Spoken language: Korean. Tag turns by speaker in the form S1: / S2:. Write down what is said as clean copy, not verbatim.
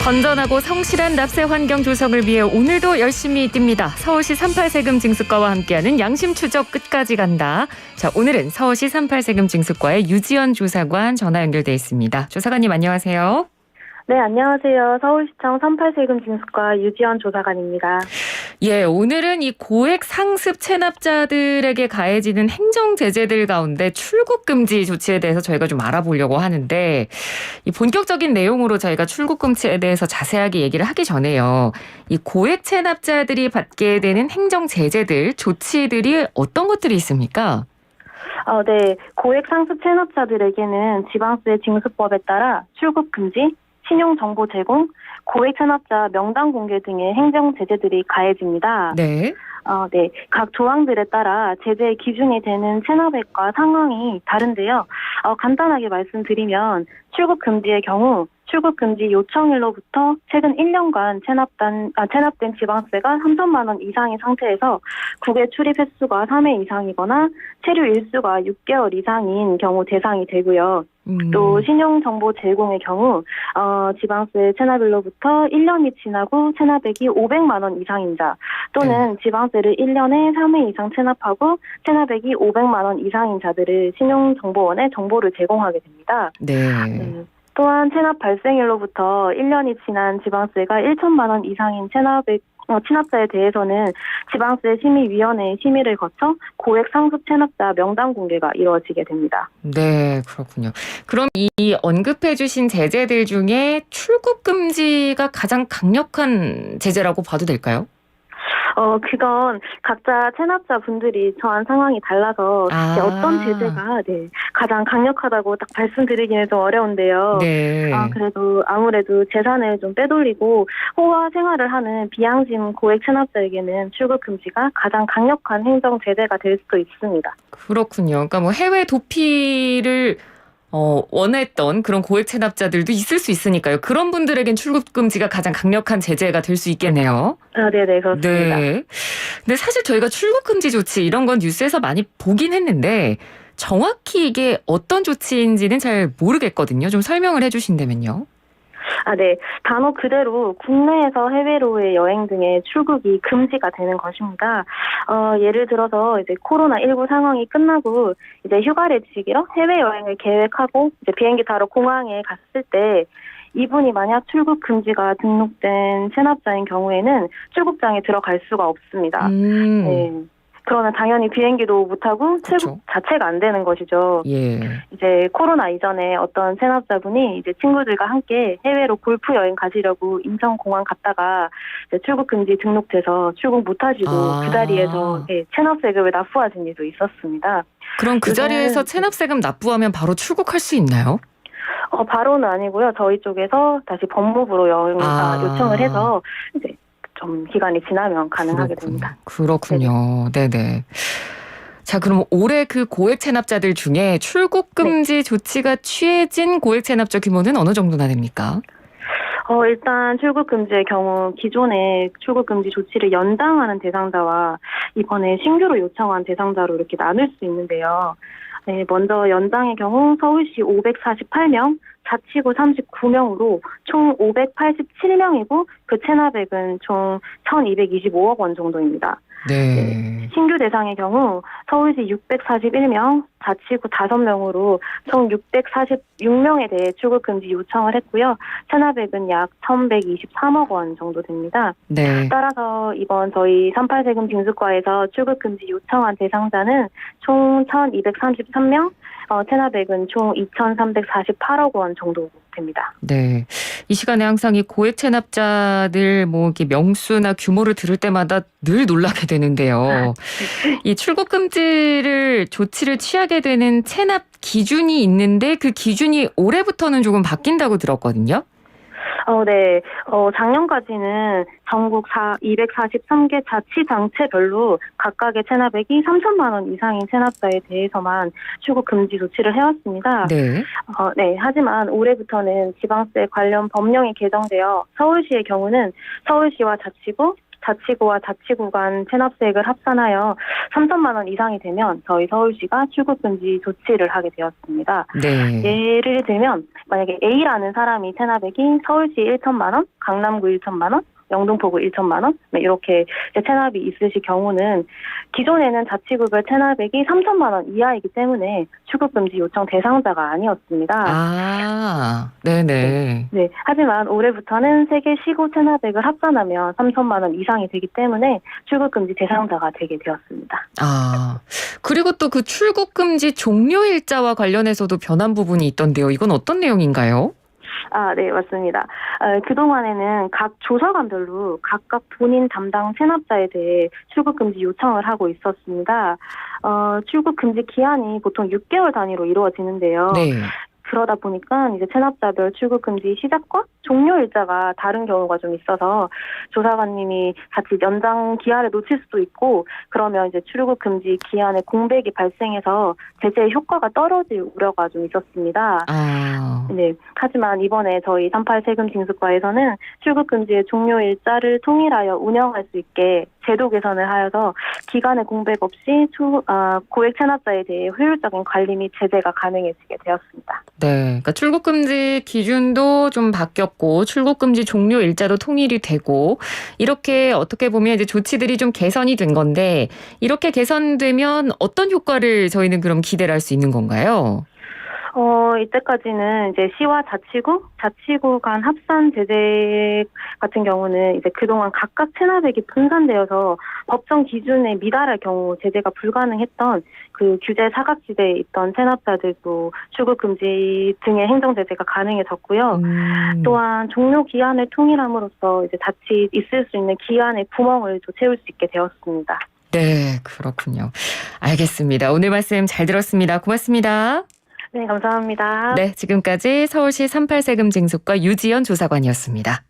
S1: 건전하고 성실한 납세 환경 조성을 위해 오늘도 열심히 뜁니다. 서울시 38세금 징수과와 함께하는 양심 추적 끝까지 간다. 자, 오늘은 서울시 38세금 징수과의 유지연 조사관 전화 연결돼 있습니다. 조사관님 안녕하세요.
S2: 네, 안녕하세요. 서울시청 38세금 징수과 유지연 조사관입니다.
S1: 예, 오늘은 이 고액 상습 체납자들에게 가해지는 행정 제재들 가운데 출국 금지 조치에 대해서 저희가 좀 알아보려고 하는데, 이 본격적인 내용으로 저희가 출국 금지에 대해서 자세하게 얘기를 하기 전에요. 이 고액 체납자들이 받게 되는 행정 제재들, 조치들이 어떤 것들이 있습니까?
S2: 네, 고액 상습 체납자들에게는 지방세 징수법에 따라 출국 금지, 신용정보 제공, 고액 체납자 명단 공개 등의 행정 제재들이 가해집니다.
S1: 네.
S2: 네, 각 조항들에 따라 제재 기준이 되는 체납액과 상황이 다른데요. 간단하게 말씀드리면 출국 금지의 경우 출국 금지 요청일로부터 최근 1년간 체납된 지방세가 3천만 원 이상인 상태에서 국외 출입 횟수가 3회 이상이거나 체류 일수가 6개월 이상인 경우 대상이 되고요. 또 신용정보 제공의 경우 지방세 체납일로부터 1년이 지나고 체납액이 500만 원 이상인 자 또는 지방세를 1년에 3회 이상 체납하고 체납액이 500만 원 이상인 자들을 신용정보원에 정보를 제공하게 됩니다.
S1: 네.
S2: 또한 체납 발생일로부터 1년이 지난 지방세가 1천만 원 이상인 체납자에 대해서는 지방세 심의위원회의 심의를 거쳐 고액 상습 체납자 명단 공개가 이루어지게 됩니다.
S1: 네, 그렇군요. 그럼 이 언급해 주신 제재들 중에 출국 금지가 가장 강력한 제재라고 봐도 될까요?
S2: 그건 각자 체납자 분들이 처한 상황이 달라서 어떤 제재가 가장 강력하다고 딱 말씀드리기는 좀 어려운데요.
S1: 네.
S2: 그래도 아무래도 재산을 좀 빼돌리고 호화 생활을 하는 비양심 고액 체납자에게는 출국 금지가 가장 강력한 행정 제재가 될 수도 있습니다.
S1: 그렇군요. 그러니까 뭐 해외 도피를 원했던 그런 고액 체납자들도 있을 수 있으니까요. 그런 분들에겐 출국 금지가 가장 강력한 제재가 될 수 있겠네요.
S2: 네네, 그렇습니다.
S1: 네. 근데 사실 저희가 출국 금지 조치 이런 건 뉴스에서 많이 보긴 했는데 정확히 이게 어떤 조치인지는 잘 모르겠거든요. 좀 설명을 해주신다면요.
S2: 네. 단어 그대로 국내에서 해외로의 여행 등의 출국이 금지가 되는 것입니다. 예를 들어서 이제 코로나19 상황이 끝나고 이제 휴가를 즐기러 해외여행을 계획하고 이제 비행기 타러 공항에 갔을 때 이분이 만약 출국 금지가 등록된 체납자인 경우에는 출국장에 들어갈 수가 없습니다. 네. 그러면 당연히 비행기도 못 타고 출국 자체가 안 되는 것이죠.
S1: 예.
S2: 이제 코로나 이전에 어떤 체납자분이 이제 친구들과 함께 해외로 골프 여행 가시려고 인천공항 갔다가 이제 출국 금지 등록돼서 출국 못 하시고 그 자리에서 체납세금을 납부하신 일도 있었습니다.
S1: 그럼 그 자리에서 체납세금 납부하면 바로 출국할 수 있나요?
S2: 바로는 아니고요. 저희 쪽에서 다시 법무부로 요청을 해서 이제 좀 기간이 지나면 가능하게 됩니다.
S1: 그렇군요. 네네. 자, 그럼 올해 그 고액 체납자들 중에 출국 금지 조치가 취해진 고액 체납자 규모는 어느 정도나 됩니까?
S2: 일단 출국 금지의 경우 기존의 출국 금지 조치를 연장하는 대상자와 이번에 신규로 요청한 대상자로 이렇게 나눌 수 있는데요. 네, 먼저 연장의 경우 서울시 548명, 자치구 39명으로 총 587명이고 그 체납액은 총 1,225억 원 정도입니다.
S1: 네.
S2: 신규 대상의 경우 서울시 641명, 자치구 5명으로 총 646명에 대해 출국 금지 요청을 했고요. 체납액은 약 1,123억 원 정도 됩니다.
S1: 네.
S2: 따라서 이번 저희 38세금 징수과에서 출국 금지 요청한 대상자는 총 1,233명, 체납액은 총 2,348억 원 정도 됩니다.
S1: 네. 이 시간에 항상 이 고액 체납자들 이렇게 명수나 규모를 들을 때마다 늘 놀라게 되는데요. 이 출국 금지를 조치를 취하게 되는 체납 기준이 있는데 그 기준이 올해부터는 조금 바뀐다고 들었거든요.
S2: 네. 작년까지는 전국 243개 자치단체별로 각각의 체납액이 3천만 원 이상인 체납자에 대해서만 출국 금지 조치를 해왔습니다.
S1: 네.
S2: 네. 하지만 올해부터는 지방세 관련 법령이 개정되어 서울시의 경우는 서울시와 자치구, 자치구와 자치구 간 체납세액을 합산하여 3천만 원 이상이 되면 저희 서울시가 출국금지 조치를 하게 되었습니다.
S1: 네.
S2: 예를 들면 만약에 A라는 사람이 체납액이 서울시 1천만 원, 강남구 1천만 원, 영등포구 1천만 원 이렇게 체납이 있으실 경우는 기존에는 자치구별 체납액이 3천만 원 이하이기 때문에 출국금지 요청 대상자가 아니었습니다.
S1: 아, 네네.
S2: 네, 하지만 올해부터는 세계 시구 체납액을 합산하면 3천만 원 이상이 되기 때문에 출국금지 대상자가 되게 되었습니다.
S1: 아, 그리고 또 그 출국금지 종료일자와 관련해서도 변한 부분이 있던데요. 이건 어떤 내용인가요?
S2: 네, 맞습니다. 그동안에는 각 조사관별로 각각 본인 담당 체납자에 대해 출국금지 요청을 하고 있었습니다. 출국금지 기한이 보통 6개월 단위로 이루어지는데요.
S1: 네.
S2: 그러다 보니까 이제 체납자별 출국금지 시작과 종료 일자가 다른 경우가 좀 있어서 조사관님이 같이 연장 기한을 놓칠 수도 있고 그러면 이제 출국금지 기한에 공백이 발생해서 제재의 효과가 떨어질 우려가 좀 있었습니다.
S1: 아,
S2: 네. 하지만 이번에 저희 38 세금 징수과에서는 출국금지의 종료 일자를 통일하여 운영할 수 있게 제도 개선을 하여서 기간의 공백 없이 고액 체납자에 대해 효율적인 관리 및 제재가 가능해지게 되었습니다.
S1: 네. 그러니까 출국금지 기준도 좀 바뀌었고 출국금지 종료 일자도 통일이 되고 이렇게 어떻게 보면 이제 조치들이 좀 개선이 된 건데 이렇게 개선되면 어떤 효과를 저희는 그럼 기대를 할 수 있는 건가요?
S2: 이때까지는 이제 시와 자치구 간 합산 제재 같은 경우는 이제 그동안 각각 체납액이 분산되어서 법정 기준에 미달할 경우 제재가 불가능했던 그 규제 사각지대에 있던 체납자들도 출국금지 등의 행정 제재가 가능해졌고요. 또한 종료 기한을 통일함으로써 이제 자칫 있을 수 있는 기한의 구멍을 또 채울 수 있게 되었습니다.
S1: 네, 그렇군요. 알겠습니다. 오늘 말씀 잘 들었습니다. 고맙습니다.
S2: 네, 감사합니다.
S1: 네, 지금까지 서울시 38 세금 징수과 유지연 조사관이었습니다.